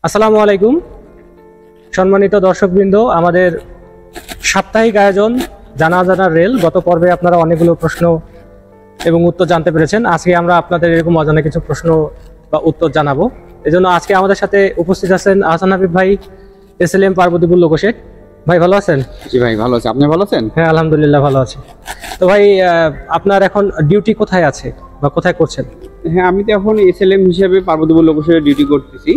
আসসালামু আলাইকুম সম্মানিত দর্শকবৃন্দ, আমাদের সাপ্তাহিক আয়োজন জানা জানা রেল। গত পর্বে আপনারা অনেকগুলো প্রশ্ন এবং উত্তর জানতে পেরেছেন। আজকে আমরা আপনাদের এরকম অজানা কিছু প্রশ্ন বা উত্তর জানাবো। এজন্য আজকে আমাদের সাথে উপস্থিত আছেন আহসান হাবিব ভাই, SLM পার্বতীপুর লোকোশেড। ভাই ভালো আছেন? জি ভাই ভালো আছি, আপনি ভালো আছেন? হ্যাঁ আলহামদুলিল্লাহ ভালো আছি। তো ভাই আপনার এখন ডিউটি কোথায় আছে বা কোথায় করছেন? হ্যাঁ, আমি তো এখন SLM হিসেবে পার্বতীপুর লোকোশেডে ডিউটি করতেছি।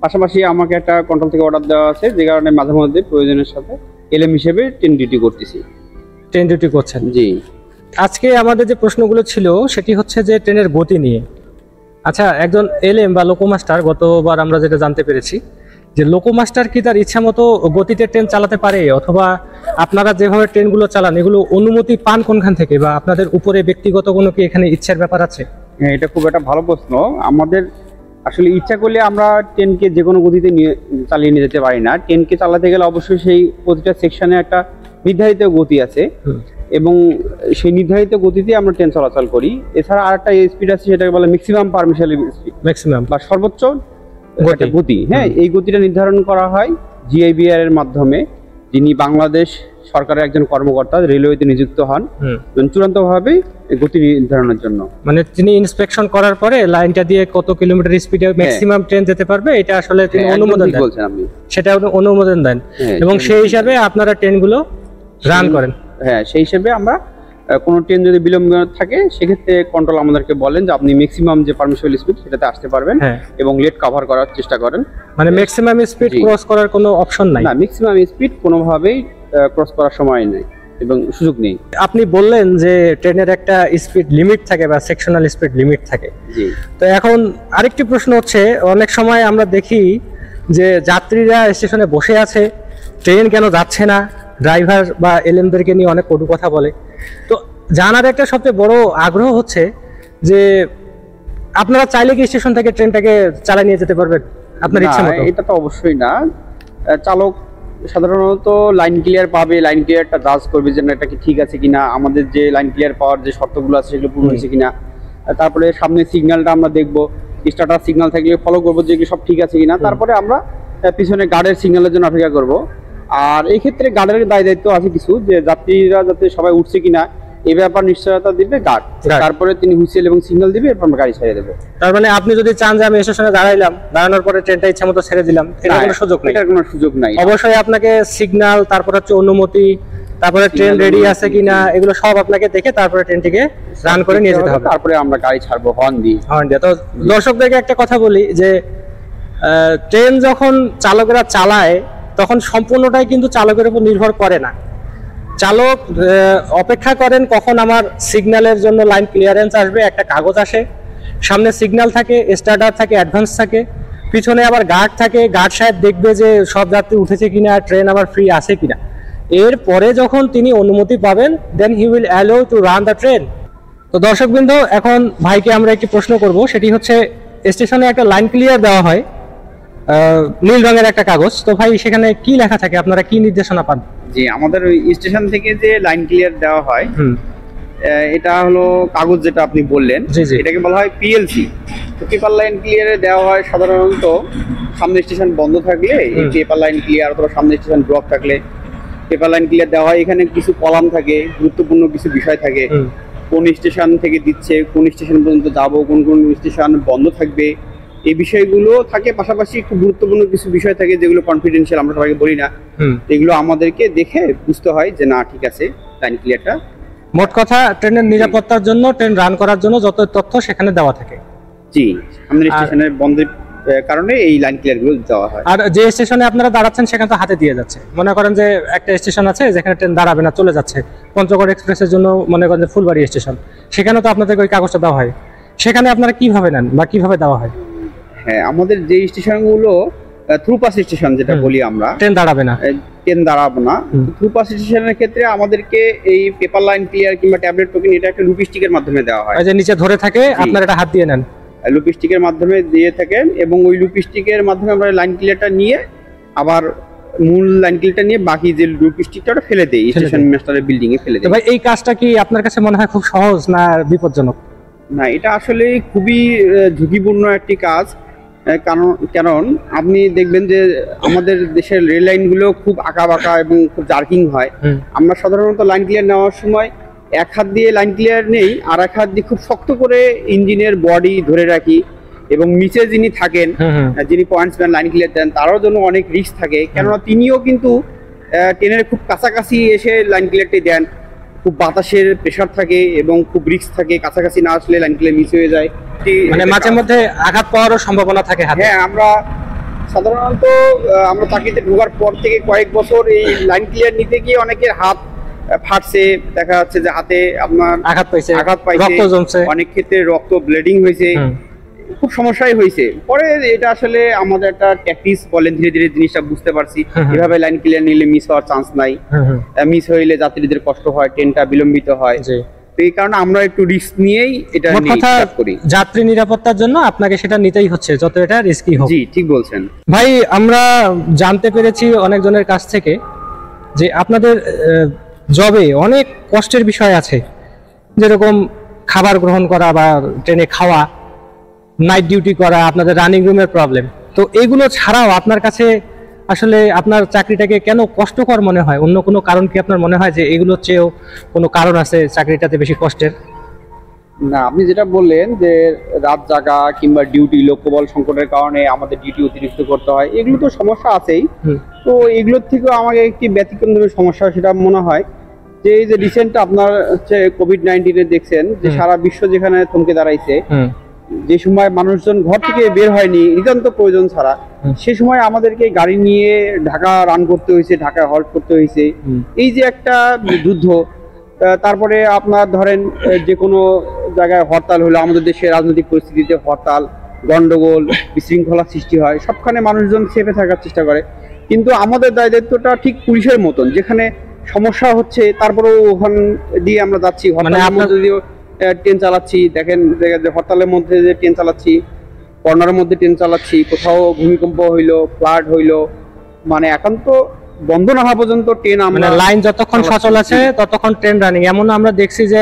পাশাপাশি আমাকে একটা কন্ট্রোল থেকে অর্ডার দেওয়া আছে, যে কারণে মাঝে মধ্যে প্রয়োজনের সাথে LM হিসেবে ট্রেন ডিউটি করতেছি। ট্রেন ডিউটি করছেন? জি। আজকে আমাদের যে প্রশ্নগুলো ছিল সেটি হচ্ছে যে ট্রেনের গতি নিয়ে। আচ্ছা, একজন LM বা লোকোমাস্টার, গতবার আমরা যেটা জানতে পেরেছি যে লোকোমাস্টার কি তার ইচ্ছা মতো গতিতে ট্রেন চালাতে পারে, অথবা আপনারা যেভাবে ট্রেনগুলো চালান এগুলো অনুমতি পান কোনখান থেকে, বা আপনাদের উপরে ব্যক্তিগত কোনো কি এখানে ইচ্ছার ব্যাপার আছে? হ্যাঁ, এটা খুব একটা ভালো প্রশ্ন। আমাদের আসলে ইচ্ছা করলে আমরা ট্রেনকে যে কোনো গতিতে চালিয়ে নিয়ে যেতে পারি না। ট্রেনকে চালাতে গেলে অবশ্যই সেই প্রতিটা সেকশনে একটা নির্ধারিত গতি আছে, এবং সেই নির্ধারিত গতিতে আমরা ট্রেন চলাচল করি। এছাড়া আরেকটা স্পিড আছে, সেটাকে বলে ম্যাক্সিমাম পারমিশন স্পিড, ম্যাক্সিমাম বা সর্বোচ্চ গতি। হ্যাঁ, এই গতিটা নির্ধারণ করা হয় GIBR এর মাধ্যমে, যিনি বাংলাদেশ সরকারের একজন কর্মকর্তা, রেলওয়েতে নিযুক্ত হন চূড়ান্তভাবে গতি নির্ধারণের জন্য। মানে তিনি ইন্সপেকশন করার পরে লাইনটা দিয়ে কত কিলোমিটার স্পিডে ম্যাক্সিমাম ট্রেন যেতে পারবে এটা আসলে তিনি অনুমোদন দেন, বলছেন আপনি, সেটা অনুমোদন দেন, এবং সেই হিসাবে আপনারা ট্রেনগুলো রান করেন। হ্যাঁ, সেই হিসেবে আমরা কোনো ট্রেন যদি বিলম্ব থাকে সেক্ষেত্রে কন্ট্রোল আমাদেরকে বলেন যে আপনি ম্যাক্সিমাম যে পারমিশন স্পিড সেটাতে আসতে পারবেন, এবং লেট কভার করার চেষ্টা করেন। মানে ম্যাক্সিমাম স্পিড ক্রস করার কোনো অপশন নাই? না, ম্যাক্সিমাম স্পিড কোনোভাবেই ক্রস করার সময় নেই এবং সুযোগ নেই। আপনি বললেন যে ট্রেনের একটা স্পিড লিমিট থাকে বা সেকশনাল স্পিড লিমিট থাকে। জি। তো এখন আরেকটি প্রশ্ন হচ্ছে, অনেক সময় আমরা দেখি যে যাত্রীরা স্টেশনে বসে আছে, ট্রেন কেন যাচ্ছে না, ড্রাইভার বা LMদেরকে নিয়ে অনেক কটু কথা বলে। তো জানার একটা সবচেয়ে বড় আগ্রহ হচ্ছে যে আপনারা চাইলে কি স্টেশন থেকে ট্রেনটাকে চালিয়ে নিয়ে যেতে পারবেন আপনার ইচ্ছা মতো? এটা তো অবশ্যই না। চালক সাধারণত লাইন ক্লিয়ার পাবে, লাইন ক্লিয়ারটা জাজ করবে যে এটা কি ঠিক আছে কিনা, আমাদের যে লাইন ক্লিয়ার পাওয়ার যে শর্তগুলো আছে সেগুলো পূরণ হয়েছে কিনা। তারপরে সামনে সিগন্যালটা আমরা দেখবো, স্টার্টার সিগন্যাল থাকলে ফলো করবো যে সব ঠিক আছে কিনা। তারপরে আমরা পিছনে গার্ডের সিগন্যালের জন্য অপেক্ষা করব। আর এই ক্ষেত্রে গার্ডের দায়িত্ব আছে কিছু, যে যাত্রীরা যাতে সবাই উঠছে কিনা এই ব্যাপার নিশ্চয়তা দিবে গার্ড। তারপরে তিনি হুইসেল এবং সিগন্যাল দিবে, এরপর আমরা গাড়ি ছেড়ে দেবো। তার মানে আপনি যদি চান যে আমি স্টেশনে দাঁড়াইলাম, দাঁড়ানোর পরে ট্রেনটা ইচ্ছা মতো ছেড়ে দিলাম, এটার কোনো সুযোগ নেই? এটার কোনো সুযোগ নাই। অবশ্যই আপনাকে সিগন্যাল, তারপর হচ্ছে অনুমতি, তারপরে ট্রেন রেডি আছে কিনা, এগুলো সব আপনাকে দেখে তারপরে ট্রেনটিকে রান করে নিয়ে যেতে হবে। তারপরে আমরা গাড়ি ছাড়বো হর্ন দিয়ে। তো দর্শকদেরকে একটা কথা বলি যে ট্রেন যখন চালকেরা চালায় তখন সম্পূর্ণটাই কিন্তু চালকের উপর নির্ভর করে না। চালক অপেক্ষা করেন কখন আমার সিগন্যালের জন্য লাইন ক্লিয়ারেন্স আসবে, একটা কাগজ আসে, সামনে সিগন্যাল থাকে, স্টার্টার থাকে, অ্যাডভান্স থাকে, পিছনে আবার গার্ড থাকে, গার্ড সাহেব দেখবে যে সব যাত্রী উঠেছে কিনা, ট্রেন আবার ফ্রি আছে কিনা। এরপরে যখন তিনি অনুমতি পাবেন, then he will allow to run the train. তো দর্শকবৃন্দ, এখন ভাইকে আমরা একটি প্রশ্ন করব, সেটি হচ্ছে স্টেশনে একটা লাইন ক্লিয়ার দেওয়া হয়, নীল রঙের একটা কাগজ। তো ভাই সেখানে কি লেখা থাকে, আপনারা কি নির্দেশনা পান? জি, আমাদের ওই স্টেশন থেকে যে লাইন ক্লিয়ার দেওয়া হয়, এটা হলো কাগজ যেটা আপনি বললেন, এটাকে বলা হয় PLC। তো পেপার লাইন ক্লিয়ারে দেওয়া হয় সাধারণত সামনে স্টেশন বন্ধ থাকলে এই পেপার লাইন ক্লিয়ার, অথবা সামনে স্টেশন ব্লক থাকলে পেপার লাইন ক্লিয়ার দেওয়া হয়। এখানে কিছু কলাম থাকে, গুরুত্বপূর্ণ কিছু বিষয় থাকে, কোন স্টেশন থেকে দিচ্ছে, কোন স্টেশন পর্যন্ত যাবো, কোন কোন স্টেশন বন্ধ থাকবে, এই বিষয়গুলো থাকে। পাশাপাশি খুব গুরুত্বপূর্ণ কিছু বিষয় থাকে যেগুলো কনফিডেন্সিয়াল, আমরা সবাইকে বলি না। এগুলো আমাদেরকে দেখে বুঝতে হয় যে না ঠিক আছে লাইন ক্লিয়ারটা। মোট কথা ট্রেনের নিরাপত্তার জন্য, ট্রেন রান করার জন্য যত তথ্য সেখানে দেওয়া থাকে। জি, আমাদের স্টেশনের বন্ধের কারণে এই লাইন ক্লিয়ার গুলো দেওয়া হয়। আর যে স্টেশনে আপনারা দাঁড়াচ্ছেন সেখানে তো হাতে দিয়ে যাচ্ছে। মনে করেন যে একটা স্টেশন আছে যেখানে ট্রেন দাঁড়াবে না, চলে যাচ্ছে, পঞ্চগড় এক্সপ্রেসের জন্য মনে করেন যে ফুলবাড়ি স্টেশন, সেখানে তো আপনাদের ওই কাগজটা দেওয়া হয়। সেখানে আপনারা কিভাবে নেন বা কিভাবে দেওয়া হয়? হ্যাঁ, আমাদের যে স্টেশনগুলো থ্রুপাস স্টেশন যেটা বলি আমরা, ট্রেন দাঁড়াবে না, ট্রেন দাঁড়াবে না, থ্রুপাস স্টেশনের ক্ষেত্রে আমাদেরকে এই পেপার লাইন ক্লিয়ার কিংবা ট্যাবলেট টোকেন এটা একটা লুপিস্টিকের মাধ্যমে দেওয়া হয়। যে নিচে ধরে থাকে, আপনারা এটা হাত দিয়ে নেন, লুপিস্টিকের মাধ্যমে দিয়ে থাকেন, এবং ওই লুপিস্টিকের মাধ্যমে আমরা লাইন ক্লিয়ারটা নিয়ে আবার মূল লাইন ক্লিয়ারটা নিয়ে বাকি যে লুপিস্টিকটা ওটা ফেলে দেই, স্টেশন মাস্টারের বিল্ডিং এ ফেলে দেই। ভাই এই কাজটা কি আপনার কাছে মনে হয় খুব সহজ না বিপজ্জনক? না, এটা আসলে খুবই ঝুঁকিপূর্ণ একটি কাজ। কারণ আপনি দেখবেন যে আমাদের দেশের রেল লাইনগুলো খুব আঁকা বাঁকা এবং খুব জার্কিং হয়। আমরা সাধারণত লাইন ক্লিয়ার নেওয়ার সময় এক হাত দিয়ে লাইন ক্লিয়ার নেই, আর এক হাত দিয়ে খুব শক্ত করে ইঞ্জিনের বডি ধরে রাখি, এবং নিচে যিনি থাকেন, যিনি পয়েন্টসম্যান লাইন ক্লিয়ার দেন, তারও জন্য অনেক রিস্ক থাকে, কেননা তিনিও কিন্তু ট্রেনের খুব কাছাকাছি এসে লাইন ক্লিয়ারটি দেন। খুব বাতাসের প্রেশার থাকে এবং খুব রিস্ক থাকে, কাছাকাছি না আসলে লাইন ক্লিয়ার মিস হয়ে যায়, মানে মাঝে মধ্যে আঘাত পাওয়ারও সম্ভাবনা থাকে। হ্যাঁ, আমরা সাধারণত আমরা চাকরিতে ঢোকার পর থেকে কয়েক বছর এই লাইন ক্লিয়ার নিতে গিয়ে অনেকের হাত ফাটছে, দেখা যাচ্ছে যে হাতে আপনার আঘাত পাইছে, অনেক ক্ষেত্রে রক্ত ব্লিডিং হয়েছে, খুব সমস্যাই হয়েছে। পরে এটা আসলে আমাদের একটা প্র্যাকটিস বলেন, ধীরে ধীরে জিনিসটা বুঝতে পারছি এভাবে লাইন ক্লিয়ার নিলে মিস হওয়ার চান্স নাই, মিস হইলে যাত্রীদের কষ্ট হয়, ট্রেনটা বিলম্বিত হয়। এই কারণে আমরা একটু রিস্ক নিয়েই এটা করি। যাত্রী নিরাপত্তার জন্য আপনাকে সেটা নিতেই হচ্ছে, যত এটা রিস্কি হোক। জি, ঠিক বলছেন ভাই। আমরা জানতে পেরেছি অনেকজনের কাছ থেকে যে আপনাদের জবে অনেক কষ্টের বিষয় আছে, যেরকম খাবার গ্রহণ করা বা ট্রেনে খাওয়া, নাইট ডিউটি করা, আপনাদের রানিং রুমের প্রবলেম। তো এগুলো ছাড়াও আপনার কাছে আসলে আপনার চাকরিটাকে কেন কষ্টকর মনে হয়? অন্য কোনো কারণ কি আপনার মনে হয় যে এগুলোর চেয়েও কোনো কারণ আছে চাকরিটাতে বেশি কষ্টের? না, আপনি যেটা বললেন যে রাত জাগা কিংবা ডিউটি, লোকবল সংকটের কারণে আমাদের ডিউটি অতিরিক্ত করতে হয়, এগুলো তো সমস্যা আছেই। তো এগুলোর থেকেও আমাকে একটি ব্যতিক্রম ধরনের সমস্যা সেটা মনে হয় যে এই যে রিসেন্ট আপনার হচ্ছে কোভিড-19 দেখছেন যে সারা বিশ্ব যেখানে থমকে দাঁড়াইছে, যে সময় মানুষজন ঘর থেকে বের হয়নি নিতান্ত প্রয়োজন ছাড়া, সে সময় আমাদেরকে গাড়ি নিয়ে ঢাকা রান করতে হয়েছে, ঢাকায় হল্ট করতে হয়েছে। এই যে একটা যুদ্ধ, তারপরে আপনার ধরেন যে কোনো জায়গায় হরতাল হলো, আমাদের দেশের রাজনৈতিক পরিস্থিতিতে হরতাল, গন্ডগোল, বিশৃঙ্খলা সৃষ্টি হয়, সবখানে মানুষজন সেফে থাকার চেষ্টা করে। কিন্তু আমাদের দায়িত্বটা ঠিক পুলিশের মতন, যেখানে সমস্যা হচ্ছে তারপরেও ওখান দিয়ে আমরা যাচ্ছি, হরতালের মধ্যে দিয়েও ট্রেন চালাচ্ছি। দেখেন হরতালের মধ্যে যে ট্রেন চালাচ্ছি, কর্নারের মধ্যে ট্রেন চালাচ্ছি, কোথাও ভূমিকম্প হইলো, ফ্লাড হইলো, মানে একান্ত বন্ধ না হওয়া পর্যন্ত ট্রেন, আমরা লাইন যতক্ষণ সচল আছে ততক্ষণ ট্রেন রানিং। এমন আমরা দেখছি যে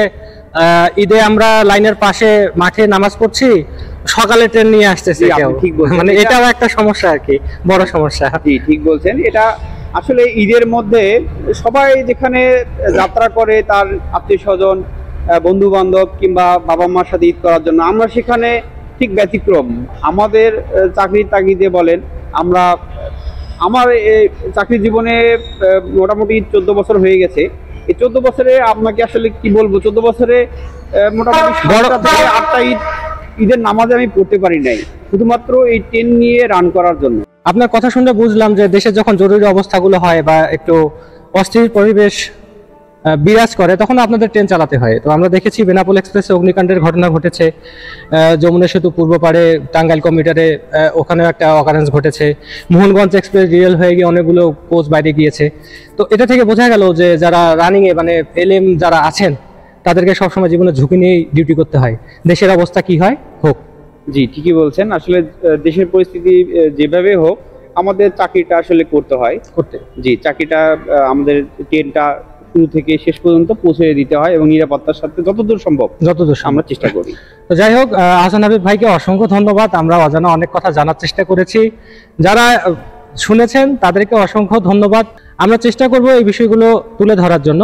ঈদে আমরা লাইনের পাশে মাঠে নামাজ পড়ছি, সকালে ট্রেন নিয়ে আসতেছি। ঠিক বলছেন, মানে এটাও একটা সমস্যা আর কি, বড় সমস্যা। জি, ঠিক বলছেন। এটা আসলে ঈদের মধ্যে সবাই যেখানে যাত্রা করে তার আত্মীয় স্বজন, বন্ধু বান্ধব কিংবা বাবা মার সাথে ঈদ করার জন্য, আমরা সেখানে ঠিক ব্যতিক্রম। আমাদের চাকরির তাগিদে বলেন, আমার চাকরি জীবনে মোটামুটি 14 বছর হয়ে গেছে। এই 14 বছরে আপনাকে আসলে কি বলবো, 14 বছরে মোটামুটি 7টা থেকে 8টা ঈদের নামাজে আমি পড়তে পারি নাই, শুধুমাত্র এই ট্রেন নিয়ে রান করার জন্য। আপনার কথা শুনে বুঝলাম যে দেশে যখন জরুরি অবস্থাগুলো হয় বা একটু অস্থির পরিবেশ বিরাজ করে, তখন আপনাদের ট্রেন চালাতে হয়। তো আমরা দেখেছি বেনাপোল এক্সপ্রেসে অগ্নিকাণ্ডের ঘটনা ঘটেছে, যমুনা সেতু পূর্ব পাড়ে টাঙ্গাইল কমিটারে ওখানেও একটা অকারেন্স ঘটেছে, মোহনগঞ্জ এক্সপ্রেস রিয়েল হয়ে গিয়ে অনেকগুলো কোচ বাইরে গিয়েছে। তো এটা থেকে বোঝা গেল যে যারা রানিংয়ে মানে এলএম যারা আছেন তাদেরকে সবসময় জীবনে ঝুঁকি নিয়েই ডিউটি করতে হয়, দেশের অবস্থা কি হয় হোক। জি, ঠিকই বলছেন। আসলে দেশের পরিস্থিতি যেভাবে হোক আমাদের চাকরিটা আসলে করতে হয়। জি, চাকরিটা আমাদের ট্রেনটা শুরু থেকে শেষ পর্যন্ত পৌঁছে দিতে হয় এবং নিরাপত্তার সাথে যতদূর সম্ভব আমরা চেষ্টা করি। তো যাই হোক, আহসান হাবিব ভাইকে অসংখ্য ধন্যবাদ। আমরা অজানা অনেক কথা জানার চেষ্টা করেছি, যারা শুনেছেন তাদেরকে অসংখ্য ধন্যবাদ। আমরা চেষ্টা করব এই বিষয়গুলো তুলে ধরার জন্য।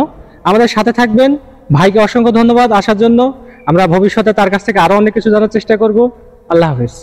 আমাদের সাথে থাকবেন। ভাইকে অসংখ্য ধন্যবাদ আসার জন্য। আমরা ভবিষ্যতে তার কাছ থেকে আরো অনেক কিছু জানার চেষ্টা করব। আল্লাহ হাফেজ।